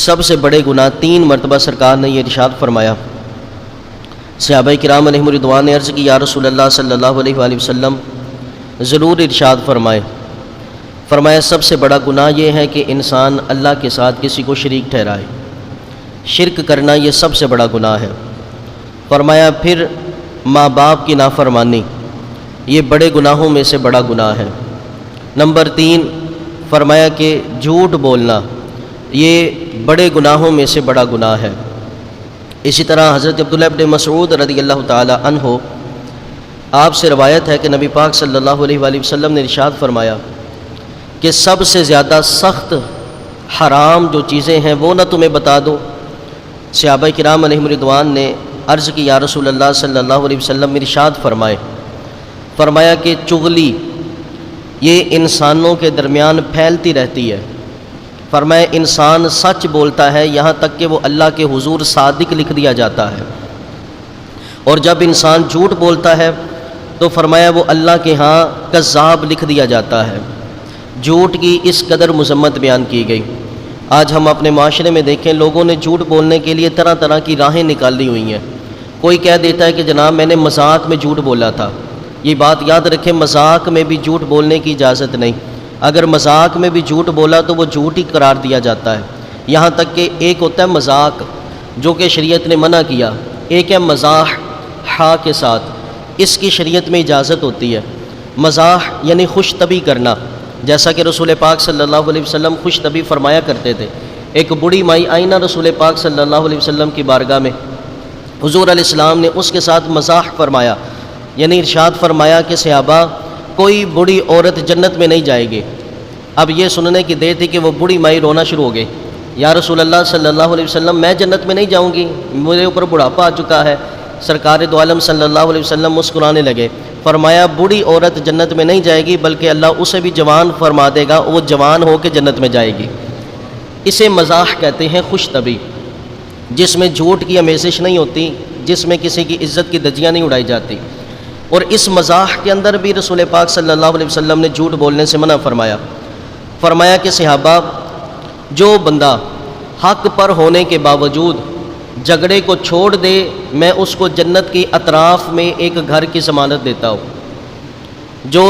سب سے بڑے گناہ 3 مرتبہ سرکار نے یہ ارشاد فرمایا۔ صحابہ کرام علیہم رضوان نے عرض کی یا رسول اللہ صلی اللہ علیہ وآلہ وسلم ضرور ارشاد فرمائے۔ فرمایا سب سے بڑا گناہ یہ ہے کہ انسان اللہ کے ساتھ کسی کو شریک ٹھہرائے، شرک کرنا یہ سب سے بڑا گناہ ہے۔ فرمایا پھر ماں باپ کی نافرمانی، یہ بڑے گناہوں میں سے بڑا گناہ ہے۔ نمبر 3 فرمایا کہ جھوٹ بولنا، یہ بڑے گناہوں میں سے بڑا گناہ ہے۔ اسی طرح حضرت عبداللہ ابن مسعود رضی اللہ تعالی عنہ آپ سے روایت ہے کہ نبی پاک صلی اللہ علیہ وآلہ وسلم نے ارشاد فرمایا کہ سب سے زیادہ سخت حرام جو چیزیں ہیں وہ نہ تمہیں بتا دو۔ صحابہ کرام علیہم رضوان نے عرض کی یا رسول اللہ صلی اللہ علیہ وسلم ارشاد فرمائے۔ فرمایا کہ چغلی یہ انسانوں کے درمیان پھیلتی رہتی ہے۔ فرمایا انسان سچ بولتا ہے یہاں تک کہ وہ اللہ کے حضور صادق لکھ دیا جاتا ہے، اور جب انسان جھوٹ بولتا ہے تو فرمایا وہ اللہ کے ہاں کذاب لکھ دیا جاتا ہے۔ جھوٹ کی اس قدر مذمت بیان کی گئی۔ آج ہم اپنے معاشرے میں دیکھیں، لوگوں نے جھوٹ بولنے کے لیے طرح طرح کی راہیں نکالی ہوئی ہیں۔ کوئی کہہ دیتا ہے کہ جناب میں نے مذاق میں جھوٹ بولا تھا۔ یہ بات یاد رکھیں، مذاق میں بھی جھوٹ بولنے کی اجازت نہیں۔ اگر مذاق میں بھی جھوٹ بولا تو وہ جھوٹ ہی قرار دیا جاتا ہے۔ یہاں تک کہ ایک ہوتا ہے مذاق جو کہ شریعت نے منع کیا، ایک ہے مزاح ہا کے ساتھ، اس کی شریعت میں اجازت ہوتی ہے۔ مزاح یعنی خوش طبعی کرنا، جیسا کہ رسول پاک صلی اللہ علیہ وسلم خوش طبعی فرمایا کرتے تھے۔ ایک بوڑھی مائی آئی نا رسول پاک صلی اللہ علیہ وسلم کی بارگاہ میں، حضور علیہ السلام نے اس کے ساتھ مزاح فرمایا، یعنی ارشاد فرمایا کہ صحابہ کوئی بوڑھی عورت جنت میں نہیں جائے گی۔ اب یہ سننے کی دیر تھی کہ وہ بوڑھی مائی رونا شروع ہو گئی، یا رسول اللہ صلی اللہ علیہ وسلم میں جنت میں نہیں جاؤں گی، میرے اوپر بڑھاپا آ چکا ہے۔ سرکار دو عالم صلی اللہ علیہ وسلم مسکرانے لگے۔ فرمایا بوڑھی عورت جنت میں نہیں جائے گی بلکہ اللہ اسے بھی جوان فرما دے گا، وہ جوان ہو کے جنت میں جائے گی۔ اسے مزاح کہتے ہیں، خوش طبعی، جس میں جھوٹ کی آمیزش نہیں ہوتی، جس میں کسی کی عزت کی دھجیاں نہیں اڑائی جاتی۔ اور اس مزاح کے اندر بھی رسول پاک صلی اللہ علیہ وسلم نے جھوٹ بولنے سے منع فرمایا۔ فرمایا کہ صحابہ جو بندہ حق پر ہونے کے باوجود جھگڑے کو چھوڑ دے، میں اس کو جنت کی اطراف میں ایک گھر کی ضمانت دیتا ہوں۔ جو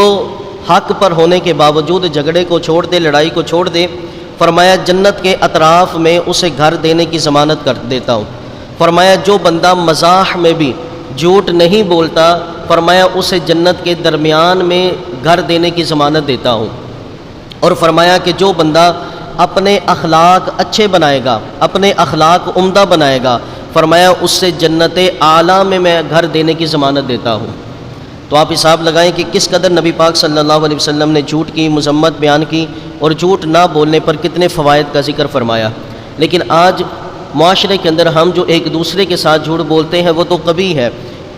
حق پر ہونے کے باوجود جھگڑے کو چھوڑ دے، لڑائی کو چھوڑ دے، فرمایا جنت کے اطراف میں اسے گھر دینے کی ضمانت کر دیتا ہوں۔ فرمایا جو بندہ مزاح میں بھی جھوٹ نہیں بولتا، فرمایا اسے جنت کے درمیان میں گھر دینے کی ضمانت دیتا ہوں۔ اور فرمایا کہ جو بندہ اپنے اخلاق اچھے بنائے گا، اپنے اخلاق عمدہ بنائے گا، فرمایا اس سے جنت اعلیٰ میں گھر دینے کی ضمانت دیتا ہوں۔ تو آپ حساب لگائیں کہ کس قدر نبی پاک صلی اللہ علیہ وسلم نے جھوٹ کی مذمت بیان کی اور جھوٹ نہ بولنے پر کتنے فوائد کا ذکر فرمایا۔ لیکن آج معاشرے کے اندر ہم جو ایک دوسرے کے ساتھ جھوٹ بولتے ہیں وہ تو قبیح ہے،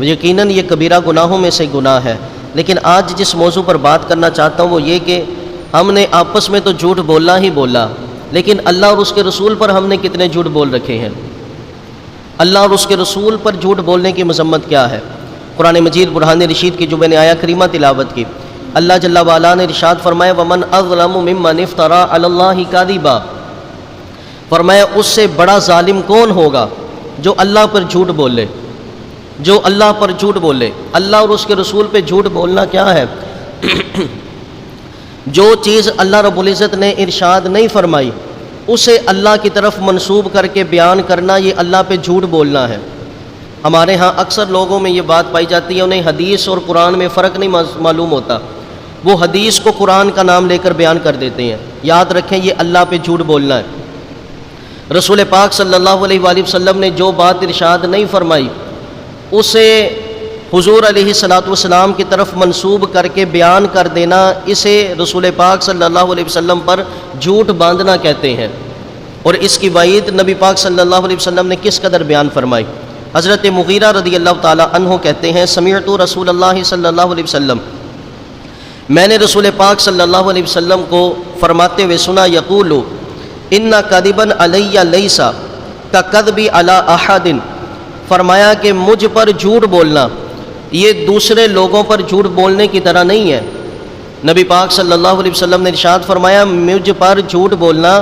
یقیناً یہ کبیرہ گناہوں میں سے گناہ ہے۔ لیکن آج جس موضوع پر بات کرنا چاہتا ہوں وہ یہ کہ ہم نے آپس میں تو جھوٹ بولنا ہی بولا، لیکن اللہ اور اس کے رسول پر ہم نے کتنے جھوٹ بول رکھے ہیں۔ اللہ اور اس کے رسول پر جھوٹ بولنے کی مذمت کیا ہے؟ قرآن مجید برہان رشید کی جو میں نے آیا کریمہ تلاوت کی، اللہ جل وعلا نے ارشاد فرمایا وَمَنْ أَظْلَمُ مِمَّنِ افْتَرَىٰ عَلَى اللَّهِ كَاذِبًا، فرمایا اس سے بڑا ظالم کون ہوگا جو اللہ پر جھوٹ بولے، جو اللہ پر جھوٹ بولے۔ اللہ اور اس کے رسول پہ جھوٹ بولنا کیا ہے؟ جو چیز اللہ رب العزت نے ارشاد نہیں فرمائی اسے اللہ کی طرف منسوب کر کے بیان کرنا، یہ اللہ پہ جھوٹ بولنا ہے۔ ہمارے ہاں اکثر لوگوں میں یہ بات پائی جاتی ہے، انہیں حدیث اور قرآن میں فرق نہیں معلوم ہوتا، وہ حدیث کو قرآن کا نام لے کر بیان کر دیتے ہیں۔ یاد رکھیں یہ اللہ پہ جھوٹ بولنا ہے۔ رسول پاک صلی اللہ علیہ وآلہ وسلم نے جو بات ارشاد نہیں فرمائی اسے حضور علیہ السلام کی طرف منسوب کر کے بیان کر دینا، اسے رسول پاک صلی اللہ علیہ وسلم پر جھوٹ باندھنا کہتے ہیں۔ اور اس کی وعید نبی پاک صلی اللہ علیہ وسلم نے کس قدر بیان فرمائی۔ حضرت مغیرہ رضی اللہ تعالی عنہ کہتے ہیں سمعت رسول اللہ صلی اللہ علیہ وسلم، میں نے رسول پاک صلی اللہ علیہ وسلم کو فرماتے ہوئے سنا یقول ان کذبا علی لیس ککذبی علی احد، فرمایا کہ مجھ پر جھوٹ بولنا یہ دوسرے لوگوں پر جھوٹ بولنے کی طرح نہیں ہے۔ نبی پاک صلی اللہ علیہ وسلم نے ارشاد فرمایا مجھ پر جھوٹ بولنا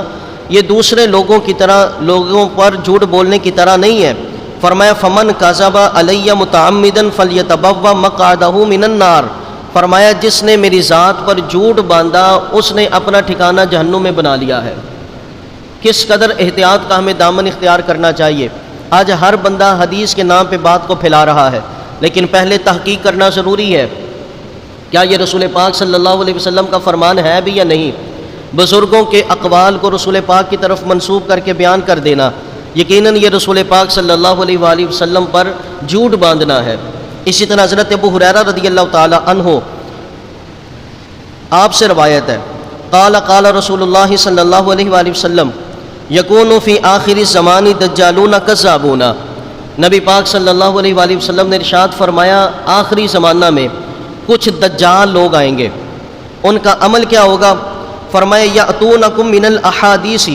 یہ دوسرے لوگوں کی طرح لوگوں پر جھوٹ بولنے کی طرح نہیں ہے۔ فرمایا فمن کذب علی متعمدا فلیتبوأ مقعدہ من النار، فرمایا جس نے میری ذات پر جھوٹ باندھا اس نے اپنا ٹھکانہ جہنم میں بنا لیا ہے۔ کس قدر احتیاط کا ہمیں دامن اختیار کرنا چاہیے۔ آج ہر بندہ حدیث کے نام پہ بات کو پھیلا رہا ہے، لیکن پہلے تحقیق کرنا ضروری ہے، کیا یہ رسول پاک صلی اللہ علیہ وسلم کا فرمان ہے بھی یا نہیں۔ بزرگوں کے اقوال کو رسول پاک کی طرف منسوب کر کے بیان کر دینا، یقیناً یہ رسول پاک صلی اللہ علیہ وآلہ وسلم پر جھوٹ باندھنا ہے۔ اسی طرح حضرت ابو ہریرہ رضی اللہ تعالی عنہ آپ سے روایت ہے، قال قال رسول اللہ صلی اللہ علیہ وآلہ وسلم یکون فی آخر الزمان دجالون کذابون، نبی پاک صلی اللہ علیہ وآلہ وسلم نے ارشاد فرمایا آخری زمانہ میں کچھ دجال لوگ آئیں گے، ان کا عمل کیا ہوگا؟ فرمایا یأتونکم من الاحادیث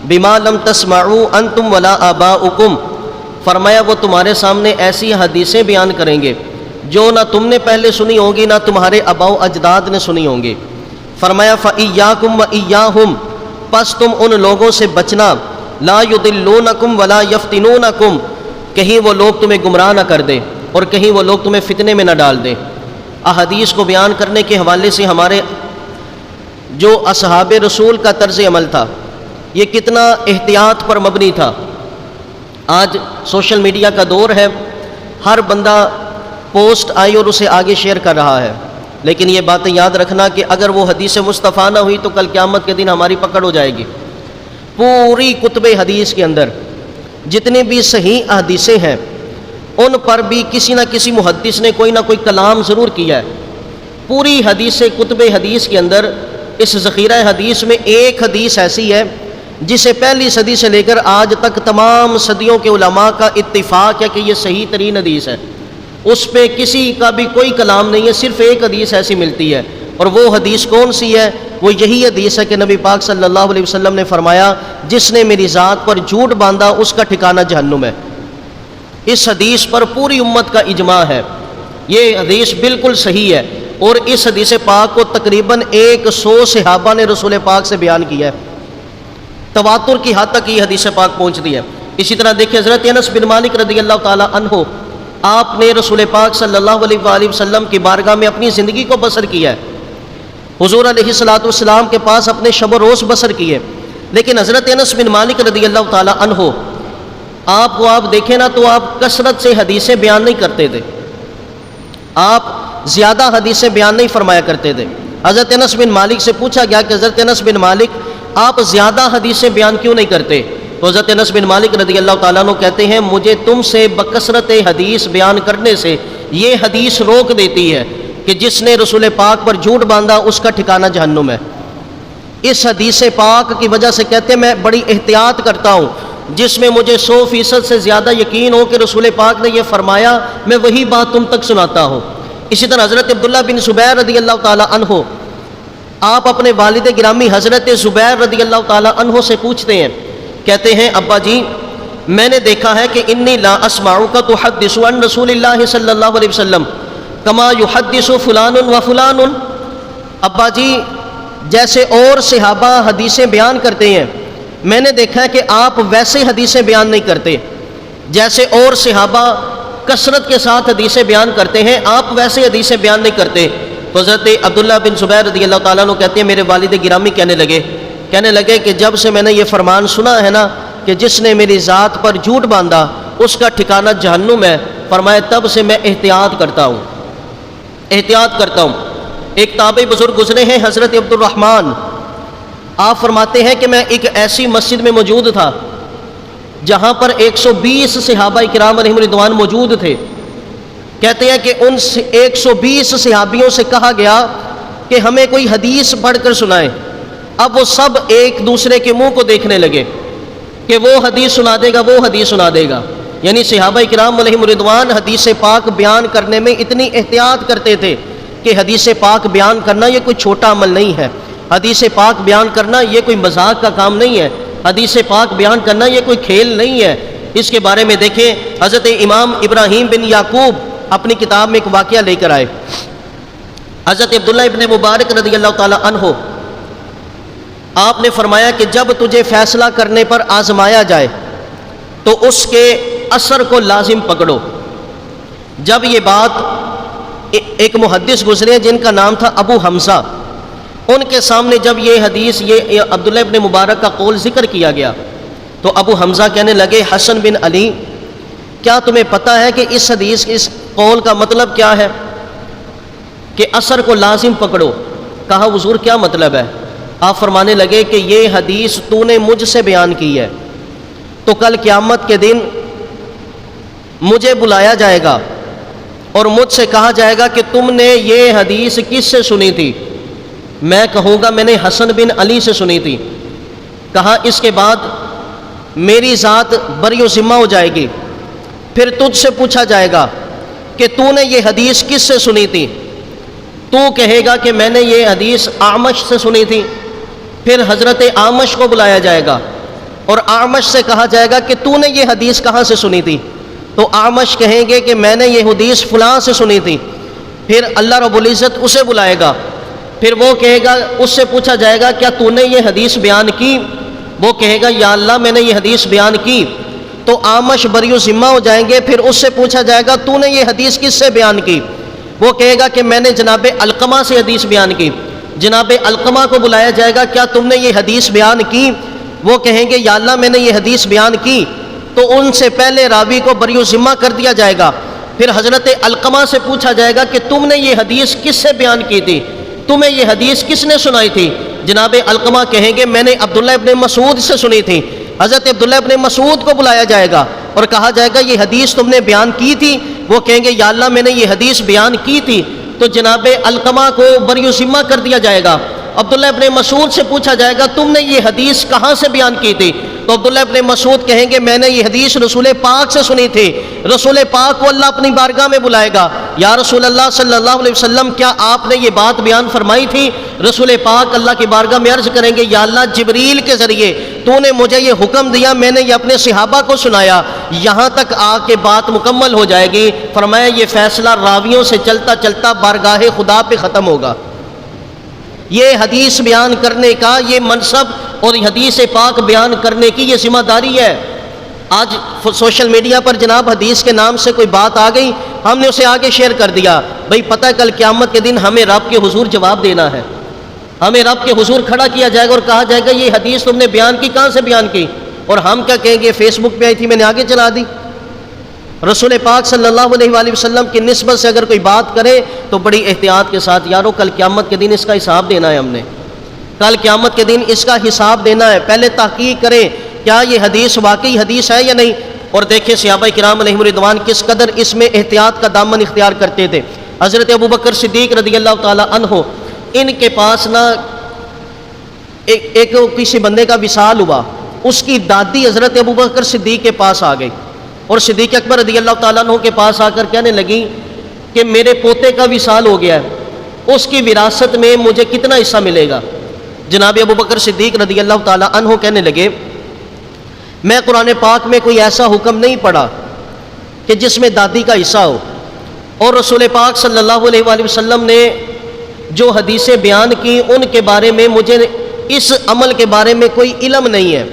بما لم تسمعوا انتم ولا آباؤکم، فرمایا وہ تمہارے سامنے ایسی حدیثیں بیان کریں گے جو نہ تم نے پہلے سنی ہوگی نہ تمہارے آباء و اجداد نے سنی ہوں گی۔ فرمایا فإیاکم وإیاہم، پس تم ان لوگوں سے بچنا، لا یضلونکم ولا یفتنونکم، کہیں وہ لوگ تمہیں گمراہ نہ کر دیں اور کہیں وہ لوگ تمہیں فتنے میں نہ ڈال دیں۔ احادیث کو بیان کرنے کے حوالے سے ہمارے جو اصحاب رسول کا طرز عمل تھا یہ کتنا احتیاط پر مبنی تھا۔ آج سوشل میڈیا کا دور ہے، ہر بندہ پوسٹ آئی اور اسے آگے شیئر کر رہا ہے، لیکن یہ باتیں یاد رکھنا کہ اگر وہ حدیث مصطفیٰ نہ ہوئی تو کل قیامت کے دن ہماری پکڑ ہو جائے گی۔ پوری کتب حدیث کے اندر جتنے بھی صحیح حدیثیں ہیں ان پر بھی کسی نہ کسی محدث نے کوئی نہ کوئی کلام ضرور کیا ہے۔ پوری حدیث کتب حدیث کے اندر اس ذخیرہ حدیث میں ایک حدیث ایسی ہے جسے پہلی صدی سے لے کر آج تک تمام صدیوں کے علماء کا اتفاق ہے کہ یہ صحیح ترین حدیث ہے، اس پہ کسی کا بھی کوئی کلام نہیں ہے، صرف ایک حدیث ایسی ملتی ہے۔ اور وہ حدیث کون سی ہے؟ وہ یہی حدیث ہے کہ نبی پاک صلی اللہ علیہ وسلم نے فرمایا جس نے میری ذات پر جھوٹ باندھا اس کا ٹھکانہ جہنم ہے۔ اس حدیث پر پوری امت کا اجماع ہے، یہ حدیث بالکل صحیح ہے، اور اس حدیث پاک کو تقریباً 100 صحابہ نے رسول پاک سے بیان کیا ہے، تواتر کی حد تک یہ حدیث پاک پہنچتی ہے۔ اسی طرح دیکھیں حضرت انس بن مالک رضی اللہ تعالی عنہ، آپ نے رسول پاک صلی اللہ علیہ وآلہ وسلم کی بارگاہ میں اپنی زندگی کو بسر کیا ہے، حضور علیہ الصلوۃ والسلام کے پاس اپنے شب و روز بسر کیے، لیکن حضرت انس بن مالک رضی اللہ تعالی عنہ آپ کو آپ دیکھیں نا تو آپ کثرت سے حدیثیں بیان نہیں کرتے تھے، آپ زیادہ حدیثیں بیان نہیں فرمایا کرتے تھے۔ حضرت انس بن مالک سے پوچھا گیا کہ حضرت انس بن مالک آپ زیادہ حدیثیں بیان کیوں نہیں کرتے؟ تو حضرت انس بن مالک رضی اللہ تعالیٰ عنہ کہتے ہیں مجھے تم سے بکثرت حدیث بیان کرنے سے یہ حدیث روک دیتی ہے کہ جس نے رسول پاک پر جھوٹ باندھا اس کا ٹھکانہ جہنم ہے۔ اس حدیث پاک کی وجہ سے کہتے ہیں میں بڑی احتیاط کرتا ہوں، جس میں مجھے 100% سے زیادہ یقین ہو کہ رسول پاک نے یہ فرمایا میں وہی بات تم تک سناتا ہوں۔ اسی طرح حضرت عبداللہ بن زبیر رضی اللہ تعالی عنہ، آپ اپنے والد گرامی حضرت زبیر رضی اللہ تعالی عنہ سے پوچھتے ہیں، کہتے ہیں ابا جی میں نے دیکھا ہے کہ انی لا اسمعک تحدث عن رسول اللہ صلی اللہ علیہ وسلم کما یحدث فلان و فلان، ابا جی جیسے اور صحابہ حدیثیں بیان کرتے ہیں میں نے دیکھا ہے کہ آپ ویسے حدیثیں بیان نہیں کرتے، جیسے اور صحابہ کثرت کے ساتھ حدیثیں بیان کرتے ہیں آپ ویسے حدیثیں بیان نہیں کرتے۔ تو حضرت عبداللہ بن زبیر رضی اللہ تعالیٰ عنہ کہتے ہیں میرے والد گرامی کہنے لگے کہ جب سے میں نے یہ فرمان سنا ہے نا کہ جس نے میری ذات پر جھوٹ باندھا اس کا ٹھکانہ جہنم ہے، فرمایا تب سے میں احتیاط کرتا ہوں۔ ایک تابعی بزرگ گزرے ہیں حضرت عبد الرحمن، آپ فرماتے ہیں کہ میں ایک ایسی مسجد میں موجود تھا جہاں پر 120 صحابہ کرام علیہم رضوان موجود تھے۔ کہتے ہیں کہ ان 120 صحابیوں سے کہا گیا کہ ہمیں کوئی حدیث پڑھ کر سنائیں۔ اب وہ سب ایک دوسرے کے منہ کو دیکھنے لگے کہ وہ حدیث سنا دے گا، وہ حدیث سنا دے گا، یعنی صحابہ کرام علیہم رضوان حدیث پاک بیان کرنے میں اتنی احتیاط کرتے تھے کہ حدیث پاک بیان کرنا یہ کوئی چھوٹا عمل نہیں ہے، حدیث پاک بیان کرنا یہ کوئی مذاق کا کام نہیں ہے، حدیث پاک بیان کرنا یہ کوئی کھیل نہیں ہے۔ اس کے بارے میں دیکھیں حضرت امام ابراہیم بن یعقوب اپنی کتاب میں ایک واقعہ لے کر آئے۔ حضرت عبداللہ ابن مبارک رضی اللہ تعالی عنہ آپ نے فرمایا کہ جب تجھے فیصلہ کرنے پر آزمایا جائے تو اس کے اثر کو لازم پکڑو۔ جب یہ بات ایک محدث گزرے جن کا نام تھا ابو حمزہ، ان کے سامنے جب یہ حدیث، یہ عبداللہ ابن مبارک کا قول ذکر کیا گیا تو ابو حمزہ کہنے لگے حسن بن علی، کیا تمہیں پتہ ہے کہ اس حدیث اس قول کا مطلب کیا ہے کہ اثر کو لازم پکڑو؟ کہا حضور کیا مطلب ہے؟ آپ فرمانے لگے کہ یہ حدیث تو نے مجھ سے بیان کی ہے، تو کل قیامت کے دن مجھے بلایا جائے گا اور مجھ سے کہا جائے گا کہ تم نے یہ حدیث کس سے سنی تھی؟ میں کہوں گا میں نے حسن بن علی سے سنی تھی۔ کہا اس کے بعد میری ذات بری و ذمہ ہو جائے گی، پھر تجھ سے پوچھا جائے گا کہ تو نے یہ حدیث کس سے سنی تھی؟ تو کہے گا کہ میں نے یہ حدیث اعمش سے سنی تھی۔ پھر حضرت اعمش کو بلایا جائے گا اور اعمش سے کہا جائے گا کہ تو نے یہ حدیث کہاں سے سنی تھی؟ تو اعمش کہیں گے کہ میں نے یہ حدیث فلاں سے سنی تھی۔ پھر اللہ رب العزت اسے بلائے گا، پھر وہ کہے گا، اس سے پوچھا جائے گا کیا تو نے یہ حدیث بیان کی؟ وہ کہے گا یا اللہ میں نے یہ حدیث بیان کی۔ تو اعمش بری و ذمہ ہو جائیں گے، پھر اس سے پوچھا جائے گا تو نے یہ حدیث کس سے بیان کی؟ وہ کہے گا کہ میں نے جناب علقمہ سے حدیث بیان کی۔ جناب علقمہ کو بلایا جائے گا، کیا تم نے یہ حدیث بیان کی؟ وہ کہیں گے یا اللہ میں نے یہ حدیث بیان کی۔ تو ان سے پہلے راوی کو بری و ذمہ کر دیا جائے گا۔ پھر حضرت علقمہ سے پوچھا جائے گا کہ تم نے یہ حدیث کس سے بیان کی تھی؟ تمہیں یہ حدیث کس نے سنائی تھی؟ جناب علقمہ کہیں گے میں نے عبداللہ ابن مسعود سے سنی تھی۔ حضرت عبداللہ ابن مسعود کو بلایا جائے گا اور کہا جائے گا یہ حدیث تم نے بیان کی تھی؟ وہ کہیں گے یا اللہ میں نے یہ حدیث بیان کی تھی۔ تو جناب علقمہ کو بری و ذمہ کر دیا جائے گا۔ عبداللہ ابن مسعود سے پوچھا جائے گا تم نے یہ حدیث کہاں سے بیان کی تھی؟ تو عبداللہ ابن مسعود کہیں گے میں نے یہ حدیث رسول پاک سے سنی تھی۔ رسول پاک کو اللہ اپنی بارگاہ میں بلائے گا، یا رسول اللہ صلی اللہ علیہ وسلم کیا آپ نے یہ بات بیان فرمائی تھی؟ رسول پاک اللہ کی بارگاہ میں عرض کریں گے یا اللہ جبریل کے ذریعے تو نے مجھے یہ حکم دیا، میں نے یہ اپنے صحابہ کو سنایا، یہاں تک آ کے بات مکمل ہو جائے گی۔ فرمایا یہ فیصلہ راویوں سے چلتا چلتا بارگاہ خدا پہ ختم ہوگا۔ یہ حدیث بیان کرنے کا یہ منصب اور حدیث پاک بیان کرنے کی یہ ذمہ داری ہے۔ آج سوشل میڈیا پر جناب حدیث کے نام سے کوئی بات آ گئی، ہم نے اسے آگے شیئر کر دیا، بھئی پتہ ہے کل قیامت کے دن ہمیں رب کے حضور جواب دینا ہے، ہمیں رب کے حضور کھڑا کیا جائے گا اور کہا جائے گا یہ حدیث تم نے بیان کی، کہاں سے بیان کی؟ اور ہم کیا کہیں گے فیس بک پہ آئی تھی میں نے آگے چلا دی۔ رسول پاک صلی اللہ علیہ وآلہ وسلم کی نسبت سے اگر کوئی بات کرے تو بڑی احتیاط کے ساتھ، یارو کل قیامت کے دن اس کا حساب دینا ہے، ہم نے کل قیامت کے دن اس کا حساب دینا ہے۔ پہلے تحقیق کریں کیا یہ حدیث واقعی حدیث ہے یا نہیں۔ اور دیکھیں صحابہ کرام علیہم رضوان کس قدر اس میں احتیاط کا دامن اختیار کرتے تھے۔ حضرت ابوبکر صدیق رضی اللہ تعالی عنہ، ان کے پاس نا ایک کسی بندے کا وصال ہوا، اس کی دادی حضرت ابوبکر صدیق کے پاس آ گئی اور صدیق اکبر رضی اللہ تعالیٰ عنہ کے پاس آ کر کہنے لگی کہ میرے پوتے کا وصال ہو گیا ہے، اس کی وراثت میں مجھے کتنا حصہ ملے گا؟ جناب ابوبکر صدیق رضی اللہ تعالیٰ عنہ کہنے لگے میں قرآن پاک میں کوئی ایسا حکم نہیں پڑھا کہ جس میں دادی کا حصہ ہو، اور رسول پاک صلی اللہ علیہ وآلہ وسلم نے جو حدیثیں بیان کی ان کے بارے میں مجھے اس عمل کے بارے میں کوئی علم نہیں ہے،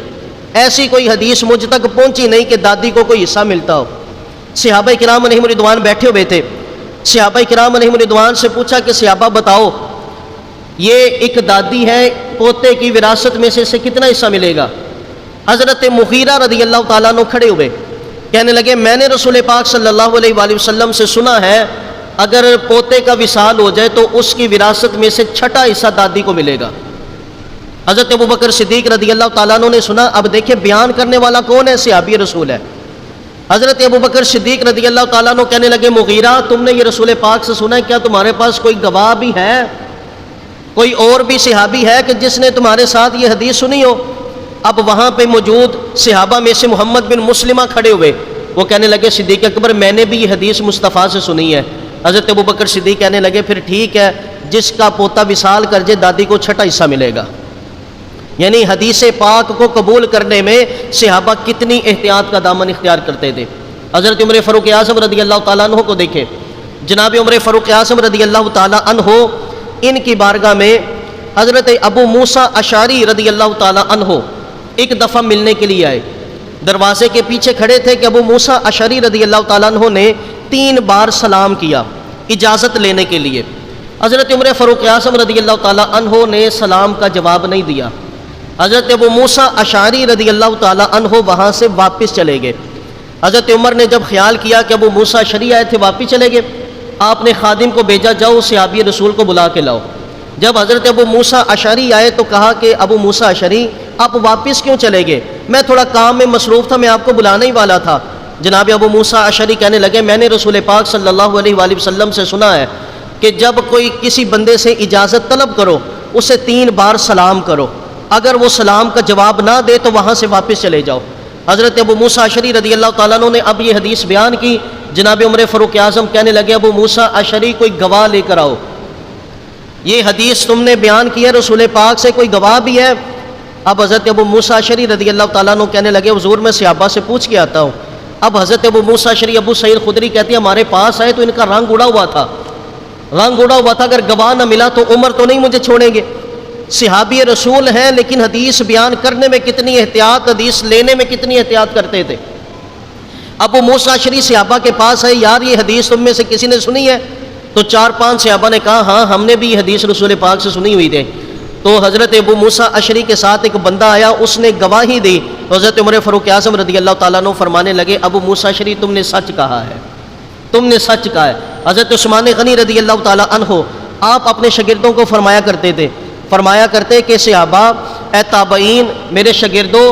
ایسی کوئی حدیث مجھ تک پہنچی نہیں کہ دادی کو کوئی حصہ ملتا ہو۔ صحابہ کرام علیہم رضوان بیٹھے ہوئے تھے، صحابہ کرام علیہم رضوان سے پوچھا کہ صحابہ بتاؤ یہ ایک دادی ہے، پوتے کی وراثت میں سے اسے کتنا حصہ ملے گا؟ حضرت مغیرہ رضی اللہ تعالیٰ عنہ کھڑے ہوئے کہنے لگے میں نے رسول پاک صلی اللہ علیہ وآلہ وسلم سے سنا ہے اگر پوتے کا وصال ہو جائے تو اس کی وراثت میں سے چھٹا حصہ دادی کو ملے گا۔ حضرت ابوبکر صدیق رضی اللہ تعالیٰ عنہ نے سنا، اب دیکھیں بیان کرنے والا کون ہے؟ صحابی رسول ہے۔ حضرت ابوبکر صدیق رضی اللہ تعالیٰ عنہ کہنے لگے مغیرہ تم نے یہ رسول پاک سے سنا ہے، کیا تمہارے پاس کوئی گواہ بھی ہے، کوئی اور بھی صحابی ہے کہ جس نے تمہارے ساتھ یہ حدیث سنی ہو؟ اب وہاں پہ موجود صحابہ میں سے محمد بن مسلمہ کھڑے ہوئے، وہ کہنے لگے صدیق اکبر میں نے بھی یہ حدیث مصطفیٰ سے سنی ہے۔ حضرت ابوبکر صدیق کہنے لگے پھر ٹھیک ہے، جس کا پوتا وصال کر جائے دادی کو چھٹا حصہ ملے گا۔ یعنی حدیث پاک کو قبول کرنے میں صحابہ کتنی احتیاط کا دامن اختیار کرتے تھے۔ حضرت عمر فاروق اعظم رضی اللہ تعالیٰ عنہ کو دیکھیں، جناب عمر فاروق اعظم رضی اللہ تعالیٰ عنہ ان کی بارگاہ میں حضرت ابو موسیٰ اشعری رضی اللہ تعالیٰ عنہ ایک دفعہ ملنے کے لیے آئے، دروازے کے پیچھے کھڑے تھے کہ ابو موسیٰ اشعری رضی اللہ تعالیٰ عنہ نے 3 بار سلام کیا اجازت لینے کے لیے۔ حضرت عمر فاروق اعظم رضی اللہ تعالیٰ عنہ نے سلام کا جواب نہیں دیا۔ حضرت ابو موسیٰ اشعری رضی اللہ تعالیٰ عنہ وہاں سے واپس چلے گئے۔ حضرت عمر نے جب خیال کیا کہ ابو موسیٰ اشعری آئے تھے واپس چلے گئے، آپ نے خادم کو بھیجا، جاؤ صحابی رسول کو بلا کے لاؤ۔ جب حضرت ابو موسیٰ اشعری آئے تو کہا کہ ابو موسیٰ اشعری آپ واپس کیوں چلے گئے؟ میں تھوڑا کام میں مصروف تھا، میں آپ کو بلانے ہی والا تھا۔ جناب ابو موسیٰ اشعری کہنے لگے میں نے رسول پاک صلی اللہ علیہ وآلہ وسلم سے سنا ہے کہ جب کوئی کسی بندے سے اجازت طلب کرو اسے 3 بار سلام کرو، اگر وہ سلام کا جواب نہ دے تو وہاں سے واپس چلے جاؤ۔ حضرت ابو موسیٰ اشعری رضی اللہ تعالیٰ عنہ نے اب یہ حدیث بیان کی۔ جناب عمر فاروق اعظم کہنے لگے ابو موسیٰ اشعری کوئی گواہ لے کر آؤ، یہ حدیث تم نے بیان کی ہے رسول پاک سے، کوئی گواہ بھی ہے؟ اب حضرت ابو موسیٰ اشعری رضی اللہ تعالیٰ عنہ کہنے لگے حضور میں صحابہ سے پوچھ کے آتا ہوں۔ اب حضرت ابو موسیٰ اشعری ابو سعید خدری کہتے ہیں ہمارے پاس آئے تو ان کا رنگ اڑا ہوا تھا، اگر گواہ نہ ملا تو عمر تو نہیں مجھے چھوڑیں گے۔ صحابی رسول ہیں لیکن حدیث بیان کرنے میں کتنی احتیاط، حدیث لینے میں کتنی احتیاط کرتے تھے۔ ابو موسیٰ اشعری صحابہ کے پاس ہے، یار یہ حدیث تم میں سے کسی نے سنی ہے؟ تو 4-5 صحابہ نے کہا ہاں ہم نے بھی یہ حدیث رسول پاک سے سنی ہوئی تھی۔ تو حضرت ابو موسیٰ اشعری کے ساتھ ایک بندہ آیا، اس نے گواہی دی تو حضرت عمر فاروق اعظم رضی اللہ تعالیٰ عنہ فرمانے لگے ابو موسیٰ اشعری تم نے سچ کہا ہے، تم نے سچ کہا ہے۔ حضرت عثمان غنی رضی اللہ تعالیٰ عنہ آپ اپنے شاگردوں کو فرمایا کرتے کہ صحابہ اے تابعین میرے شاگردوں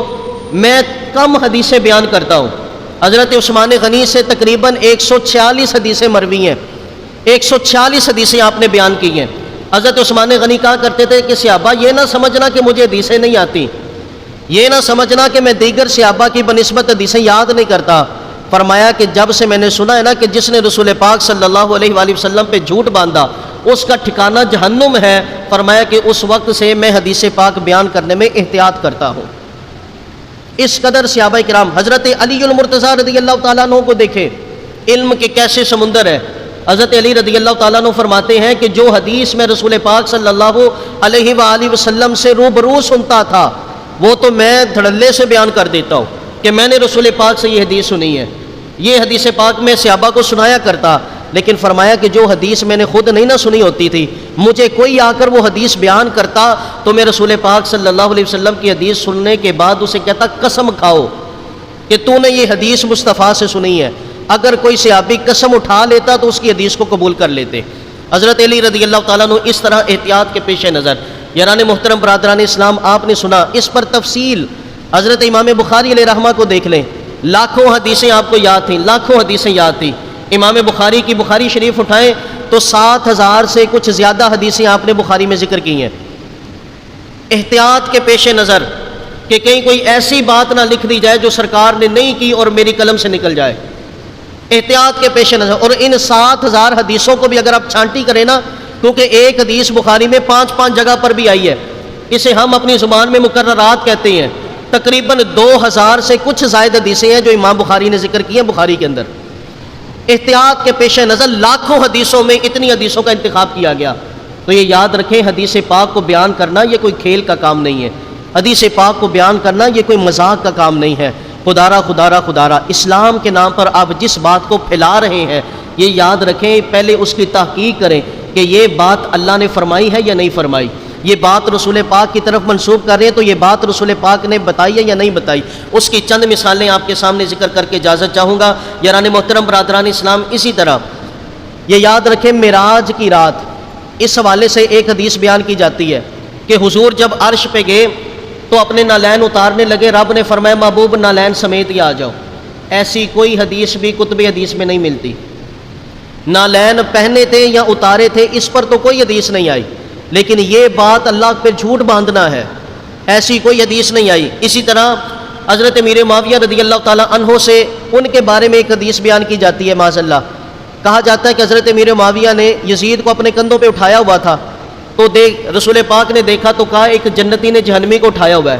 میں کم حدیثیں بیان کرتا ہوں۔ حضرت عثمان غنی سے تقریباً 146 حدیثیں مروی ہیں، 146 حدیثیں آپ نے بیان کی ہیں۔ حضرت عثمان غنی کہا کرتے تھے کہ صحابہ یہ نہ سمجھنا کہ مجھے حدیثیں نہیں آتی، یہ نہ سمجھنا کہ میں دیگر صحابہ کی بنسبت حدیثیں یاد نہیں کرتا۔ فرمایا کہ جب سے میں نے سنا ہے نا کہ جس نے رسول پاک صلی اللہ علیہ وآلہ وسلم پہ جھوٹ باندھا اس کا ٹھکانہ جہنم ہے، فرمایا کہ اس وقت سے میں حدیث پاک بیان کرنے میں احتیاط کرتا ہوں۔ اس قدر صحابہ کرام، حضرت علی المرتضیٰ رضی اللہ تعالیٰ عنہ کو دیکھیں، علم کے کیسے سمندر ہے۔ حضرت علی رضی اللہ تعالیٰ عنہ فرماتے ہیں کہ جو حدیث میں رسول پاک صلی اللہ علیہ وآلہ وسلم سے روبرو سنتا تھا وہ تو میں دھڑلے سے بیان کر دیتا ہوں کہ میں نے رسول پاک سے یہ حدیث سنی ہے، یہ حدیث پاک میں صحابہ کو سنایا کرتا۔ لیکن فرمایا کہ جو حدیث میں نے خود نہیں نہ سنی ہوتی تھی، مجھے کوئی آ کر وہ حدیث بیان کرتا تو میں رسول پاک صلی اللہ علیہ وسلم کی حدیث سننے کے بعد اسے کہتا قسم کھاؤ کہ تو نے یہ حدیث مصطفیٰ سے سنی ہے۔ اگر کوئی صحابی قسم اٹھا لیتا تو اس کی حدیث کو قبول کر لیتے۔ حضرت علی رضی اللہ تعالیٰ عنہ اس طرح احتیاط کے پیش نظر، یاران محترم برادران اسلام، آپ نے سنا اس پر تفصیل حضرت امام بخاری علیہ رحمہ کو دیکھ لیں، لاکھوں حدیثیں آپ کو یاد تھیں، لاکھوں حدیثیں یاد تھیں۔ امام بخاری کی بخاری شریف اٹھائیں تو 7000 سے کچھ زیادہ حدیثیں آپ نے بخاری میں ذکر کی ہیں۔ احتیاط کے پیش نظر کہ کہیں کوئی ایسی بات نہ لکھ دی جائے جو سرکار نے نہیں کی اور میری قلم سے نکل جائے، احتیاط کے پیش نظر۔ اور ان 7000 حدیثوں کو بھی اگر آپ چھانٹی کریں نا، کیونکہ ایک حدیث بخاری میں 5 جگہ پر بھی آئی ہے، اسے ہم اپنی زبان میں مقررات کہتے ہیں، تقریباً 2000 سے کچھ زائد حدیثیں ہیں جو امام بخاری نے ذکر کی ہیں بخاری کے اندر۔ احتیاط کے پیش نظر لاکھوں حدیثوں میں اتنی حدیثوں کا انتخاب کیا گیا۔ تو یہ یاد رکھیں حدیث پاک کو بیان کرنا یہ کوئی کھیل کا کام نہیں ہے، حدیث پاک کو بیان کرنا یہ کوئی مذاق کا کام نہیں ہے۔ خدارہ اسلام کے نام پر آپ جس بات کو پھیلا رہے ہیں یہ یاد رکھیں، پہلے اس کی تحقیق کریں کہ یہ بات اللہ نے فرمائی ہے یا نہیں فرمائی، یہ بات رسول پاک کی طرف منسوب کر رہے ہیں تو یہ بات رسول پاک نے بتائی ہے یا نہیں بتائی۔ اس کی چند مثالیں آپ کے سامنے ذکر کر کے اجازت چاہوں گا۔ یاران محترم برادران اسلام، اسی طرح یہ یاد رکھیں معراج کی رات، اس حوالے سے ایک حدیث بیان کی جاتی ہے کہ حضور جب عرش پہ گئے تو اپنے نالین اتارنے لگے، رب نے فرمایا محبوب نالین سمیت ہی آ جاؤ۔ ایسی کوئی حدیث بھی کتب حدیث میں نہیں ملتی، نالین پہنے تھے یا اتارے تھے اس پر تو کوئی حدیث نہیں آئی، لیکن یہ بات اللہ پہ جھوٹ باندھنا ہے، ایسی کوئی حدیث نہیں آئی۔ اسی طرح حضرت امیر معاویہ رضی اللہ تعالیٰ عنہ سے ان کے بارے میں ایک حدیث بیان کی جاتی ہے، معاذ اللہ کہا جاتا ہے کہ حضرت امیر معاویہ نے یزید کو اپنے کندھوں پہ اٹھایا ہوا تھا تو رسول پاک نے دیکھا تو کہا ایک جنتی نے جہنمی کو اٹھایا ہوا ہے۔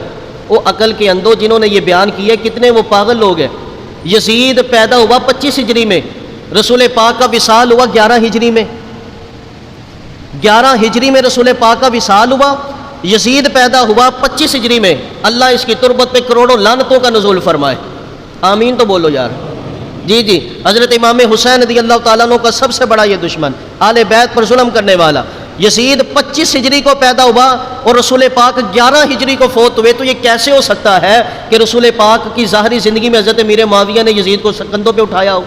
وہ عقل کے اندھو جنہوں نے یہ بیان کیا ہے کتنے وہ پاگل لوگ ہیں۔ یزید پیدا ہوا 25 ہجری میں، رسول پاک کا وصال ہوا 11 ہجری میں، 11 ہجری میں رسول پاک کا وصال ہوا یزید پیدا ہوا 25 ہجری میں، اللہ اس کی تربت پہ کروڑوں لعنتوں کا نزول فرمائے، آمین تو بولو یار۔ جی حضرت امام حسین رضی اللہ تعالیٰ عنہ کا سب سے بڑا یہ دشمن، آل بیت پر ظلم کرنے والا یزید 25 ہجری کو پیدا ہوا اور رسول پاک 11 ہجری کو فوت ہوئے۔ تو یہ کیسے ہو سکتا ہے کہ رسول پاک کی ظاہری زندگی میں حضرت امیر معاویہ نے یزید کو کندھوں پہ اٹھایا ہو؟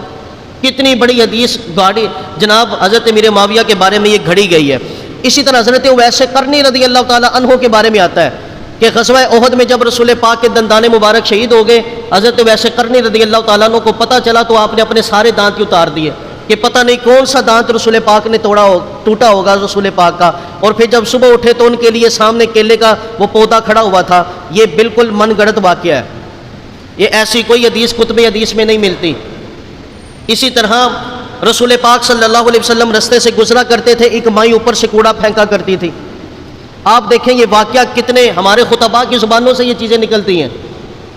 کتنی بڑی حدیث گاڑی جناب حضرت امیر معاویہ کے بارے میں یہ گھڑی گئی ہے۔ اسی طرح حضرت اویس قرنی رضی اللہ تعالیٰ عنہ کے بارے میں آتا ہے کہ غزوہ احد میں جب رسول پاک کے دندان مبارک شہید ہو گئے، حضرت اویس قرنی رضی اللہ تعالیٰ عنہ کو پتہ چلا تو آپ نے اپنے سارے دانت ہی اتار دیے کہ پتہ نہیں کون سا دانت رسول پاک نے ٹوٹا ہوگا رسول پاک کا۔ اور پھر جب صبح اٹھے تو ان کے لیے سامنے کیلے کا وہ پودا کھڑا ہوا تھا۔ یہ بالکل من گڑت واقعہ ہے، یہ ایسی کوئی حدیث کتب حدیث میں نہیں ملتی۔ اسی طرح رسول پاک صلی اللہ علیہ وسلم رستے سے گزرا کرتے تھے، ایک مائی اوپر سے کوڑا پھینکا کرتی تھی۔ آپ دیکھیں یہ واقعہ کتنے ہمارے خطباء کی زبانوں سے یہ چیزیں نکلتی ہیں،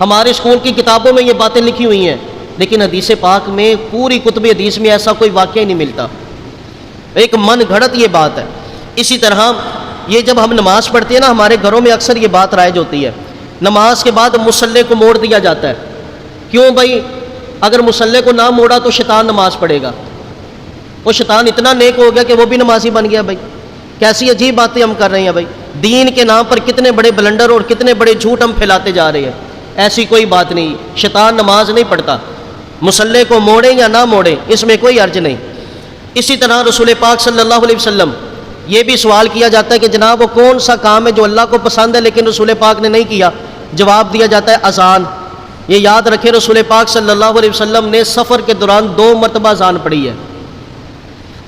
ہمارے اسکول کی کتابوں میں یہ باتیں لکھی ہوئی ہیں، لیکن حدیث پاک میں پوری کتب حدیث میں ایسا کوئی واقعہ ہی نہیں ملتا، ایک من گھڑت یہ بات ہے۔ اسی طرح یہ جب ہم نماز پڑھتے ہیں نا، ہمارے گھروں میں اکثر یہ بات رائج ہوتی ہے، نماز کے بعد مصلی کو موڑ دیا جاتا ہے۔ کیوں بھائی؟ اگر مصلی کو نہ موڑا تو شیطان نماز پڑھے گا، وہ شیطان اتنا نیک ہو گیا کہ وہ بھی نمازی بن گیا۔ بھائی کیسی عجیب باتیں ہم کر رہے ہیں، بھائی دین کے نام پر کتنے بڑے بلنڈر اور کتنے بڑے جھوٹ ہم پھیلاتے جا رہے ہیں۔ ایسی کوئی بات نہیں، شیطان نماز نہیں پڑھتا، مصلی کو موڑیں یا نہ موڑیں اس میں کوئی حرج نہیں۔ اسی طرح رسول پاک صلی اللہ علیہ وسلم یہ بھی سوال کیا جاتا ہے کہ جناب وہ کون سا کام ہے جو اللہ کو پسند ہے لیکن رسول پاک نے نہیں کیا؟ جواب دیا جاتا ہے اذان۔ یہ یاد رکھے رسول پاک صلی اللہ علیہ وسلم نے سفر کے دوران 2 مرتبہ اذان پڑھی ہے۔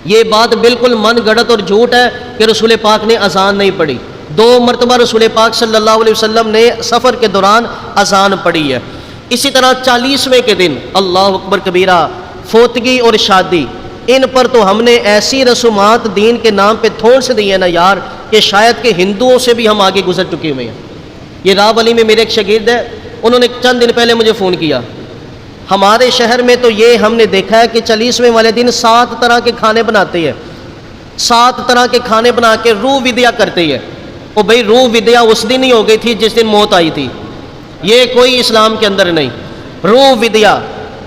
یہ بات بالکل من گڑت اور جھوٹ ہے کہ رسول پاک نے اذان نہیں پڑھی۔ 2 مرتبہ رسول پاک صلی اللہ علیہ وسلم نے سفر کے دوران اذان پڑھی ہے۔ اسی طرح 40ویں کے دن اللہ اکبر کبیرہ، فوتگی اور شادی، ان پر تو ہم نے ایسی رسومات دین کے نام پہ تھوڑ سے دی ہے نا یار کہ شاید کہ ہندوؤں سے بھی ہم آگے گزر چکے ہوئے ہیں۔ یہ راو علی میں میرے ایک شاگرد ہے، انہوں نے چند دن پہلے مجھے فون کیا، ہمارے شہر میں تو یہ ہم نے دیکھا ہے کہ 40ویں والے دن 7 طرح کے کھانے بناتے ہیں، 7 طرح کے کھانے بنا کے روح ودیا کرتے ہیں۔ وہ بھائی روح ودیا اس دن ہی ہو گئی تھی جس دن موت آئی تھی، یہ کوئی اسلام کے اندر نہیں۔ روح ودیا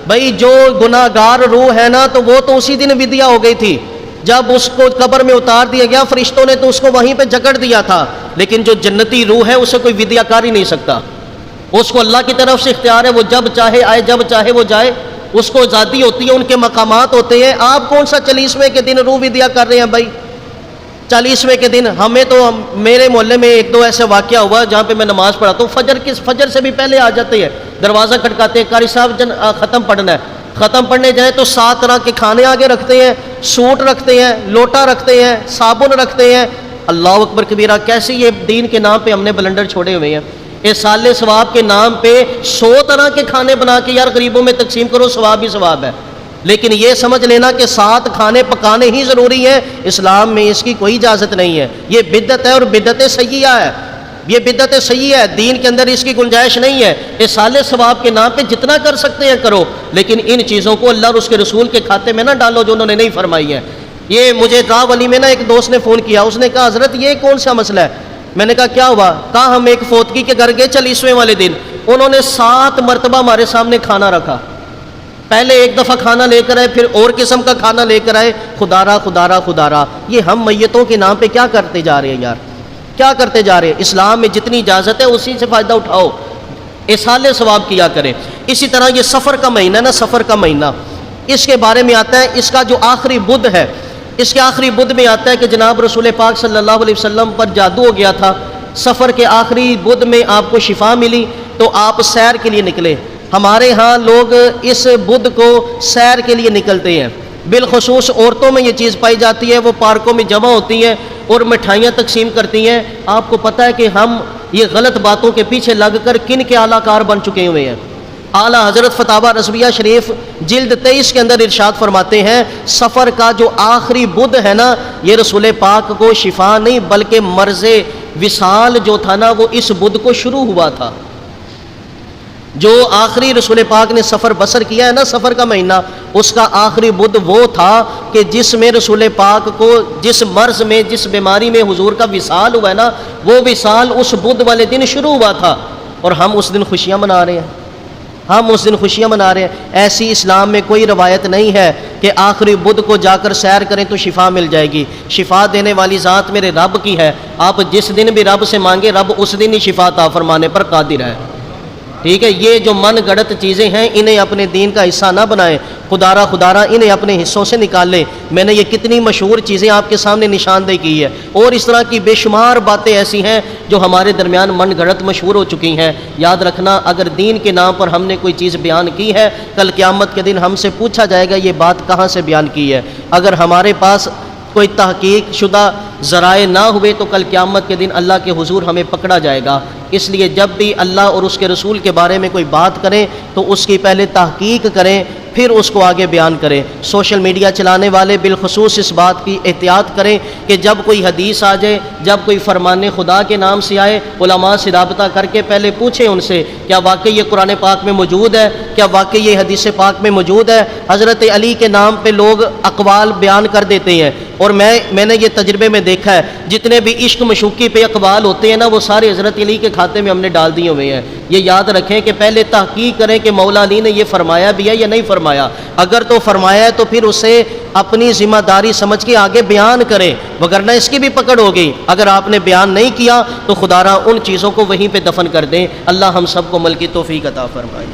بھائی جو گناہ گار روح ہے نا تو وہ تو اسی دن ودیا ہو گئی تھی، جب اس کو قبر میں اتار دیا گیا فرشتوں نے تو اس کو وہیں پہ جکڑ دیا تھا، لیکن جو جنتی روح ہے اسے کوئی ودیا کر ہی نہیں سکتا، اس کو اللہ کی طرف سے اختیار ہے، وہ جب چاہے آئے جب چاہے وہ جائے، اس کو آزادی ہوتی ہے، ان کے مقامات ہوتے ہیں۔ آپ کون سا 40ویں کے دن روح ودیا کر رہے ہیں بھائی؟ 40ویں کے دن ہمیں تو میرے محلے میں 1-2 ایسے واقعہ ہوا جہاں پہ میں نماز پڑھا تو فجر سے بھی پہلے آ جاتے ہیں، دروازہ کھٹکاتے ہیں، قاری صاحب ختم پڑھنا ہے، ختم پڑھنے جائیں تو 7 طرح کے کھانے آگے رکھتے ہیں، سوٹ رکھتے ہیں، لوٹا رکھتے ہیں، صابن رکھتے ہیں۔ اللہ اکبر کبیرہ، کیسے یہ دین کے نام پہ ہم نے بلنڈر چھوڑے ہوئے ہیں۔ ایصال ثواب کے نام پہ 100 طرح کے کھانے بنا کے یار غریبوں میں تقسیم کرو، ثواب ہی ثواب ہے، لیکن یہ سمجھ لینا کہ 7 کھانے پکانے ہی ضروری ہیں، اسلام میں اس کی کوئی اجازت نہیں ہے۔ یہ بدعت ہے اور بدعت سیئہ ہے، یہ بدعت سیئہ ہے، دین کے اندر اس کی گنجائش نہیں ہے۔ ایصال ثواب کے نام پہ جتنا کر سکتے ہیں کرو، لیکن ان چیزوں کو اللہ اور اس کے رسول کے کھاتے میں نہ ڈالو جو انہوں نے نہیں فرمائی ہے۔ یہ مجھے راو علی میں نا ایک دوست نے فون کیا، اس نے کہا حضرت یہ کون سا مسئلہ ہے؟ میں نے کہا کیا ہوا؟ کہا ہم ایک فوتگی کے گھر گئے 40ویں والے دن، انہوں نے 7 مرتبہ ہمارے سامنے کھانا رکھا، پہلے ایک دفعہ کھانا لے کر آئے، پھر اور قسم کا کھانا لے کر آئے، خدا را۔ یہ ہم میتوں کے نام پہ کیا کرتے جا رہے ہیں یار، کیا کرتے جا رہے ہیں؟ اسلام میں جتنی اجازت ہے اسی سے فائدہ اٹھاؤ، ایصال ثواب کیا کریں۔ اسی طرح یہ سفر کا مہینہ نا، سفر کا مہینہ، اس کے بارے میں آتا ہے، اس کا جو آخری بدھ ہے، اس کے آخری بدھ میں آتا ہے کہ جناب رسول پاک صلی اللہ علیہ وسلم پر جادو ہو گیا تھا، سفر کے آخری بدھ میں آپ کو شفا ملی تو آپ سیر کے لیے نکلے۔ ہمارے ہاں لوگ اس بدھ کو سیر کے لیے نکلتے ہیں، بالخصوص عورتوں میں یہ چیز پائی جاتی ہے، وہ پارکوں میں جمع ہوتی ہیں اور مٹھائیاں تقسیم کرتی ہیں۔ آپ کو پتہ ہے کہ ہم یہ غلط باتوں کے پیچھے لگ کر کن کے اعلیٰ کار بن چکے ہوئے ہیں۔ اعلیٰ حضرت فتاوی رضویہ شریف جلد 23 کے اندر ارشاد فرماتے ہیں، سفر کا جو آخری بدھ ہے نا، یہ رسول پاک کو شفا نہیں بلکہ مرض وصال جو تھا نا وہ اس بدھ کو شروع ہوا تھا۔ جو آخری رسول پاک نے سفر بسر کیا ہے نا، سفر کا مہینہ، اس کا آخری بدھ وہ تھا کہ جس میں رسول پاک کو جس مرض میں، جس بیماری میں حضور کا وصال ہوا ہے نا، وہ وصال اس بدھ والے دن شروع ہوا تھا، اور ہم اس دن خوشیاں منا رہے ہیں، ہم اس دن خوشیاں منا رہے ہیں۔ ایسی اسلام میں کوئی روایت نہیں ہے کہ آخری بدھ کو جا کر سیر کریں تو شفا مل جائے گی۔ شفا دینے والی ذات میرے رب کی ہے، آپ جس دن بھی رب سے مانگے، رب اس دن ہی شفا عطا فرمانے پر قادر ہے، ٹھیک ہے۔ یہ جو من گڑت چیزیں ہیں انہیں اپنے دین کا حصہ نہ بنائیں، خدا انہیں اپنے حصوں سے نکال لیں۔ میں نے یہ کتنی مشہور چیزیں آپ کے سامنے نشاندہی کی ہے، اور اس طرح کی بے شمار باتیں ایسی ہیں جو ہمارے درمیان من گڑت مشہور ہو چکی ہیں۔ یاد رکھنا، اگر دین کے نام پر ہم نے کوئی چیز بیان کی ہے، کل قیامت کے دن ہم سے پوچھا جائے گا یہ بات کہاں سے بیان کی ہے۔ اگر ہمارے پاس کوئی تحقیق شدہ ذرائع نہ ہوئے تو کل قیامت کے دن اللہ کے حضور ہمیں پکڑا جائے گا۔ اس لیے جب بھی اللہ اور اس کے رسول کے بارے میں کوئی بات کریں تو اس کی پہلے تحقیق کریں، پھر اس کو آگے بیان کریں۔ سوشل میڈیا چلانے والے بالخصوص اس بات کی احتیاط کریں کہ جب کوئی حدیث آ جائے، جب کوئی فرمان خدا کے نام سے آئے، علماء سے رابطہ کر کے پہلے پوچھیں ان سے کیا واقعی یہ قرآن پاک میں موجود ہے، کیا واقعی یہ حدیث پاک میں موجود ہے۔ حضرت علی کے نام پہ لوگ اقوال بیان کر دیتے ہیں، اور میں نے یہ تجربے میں دیکھا ہے، جتنے بھی عشق مشوقی پہ اقوال ہوتے ہیں نا، وہ سارے حضرت علی کے کھاتے میں ہم نے ڈال دیے ہوئے ہیں۔ یہ یاد رکھیں کہ پہلے تحقیق کریں کہ مولا علی نے یہ فرمایا بھی ہے یا نہیں فرمایا۔ اگر تو فرمایا ہے تو پھر اسے اپنی ذمہ داری سمجھ کے آگے بیان کریں، وگرنہ اس کی بھی پکڑ ہوگی۔ اگر آپ نے بیان نہیں کیا تو خدا را ان چیزوں کو وہیں پہ دفن کر دیں۔ اللہ ہم سب کو عمل کی توفیق عطا فرمائے۔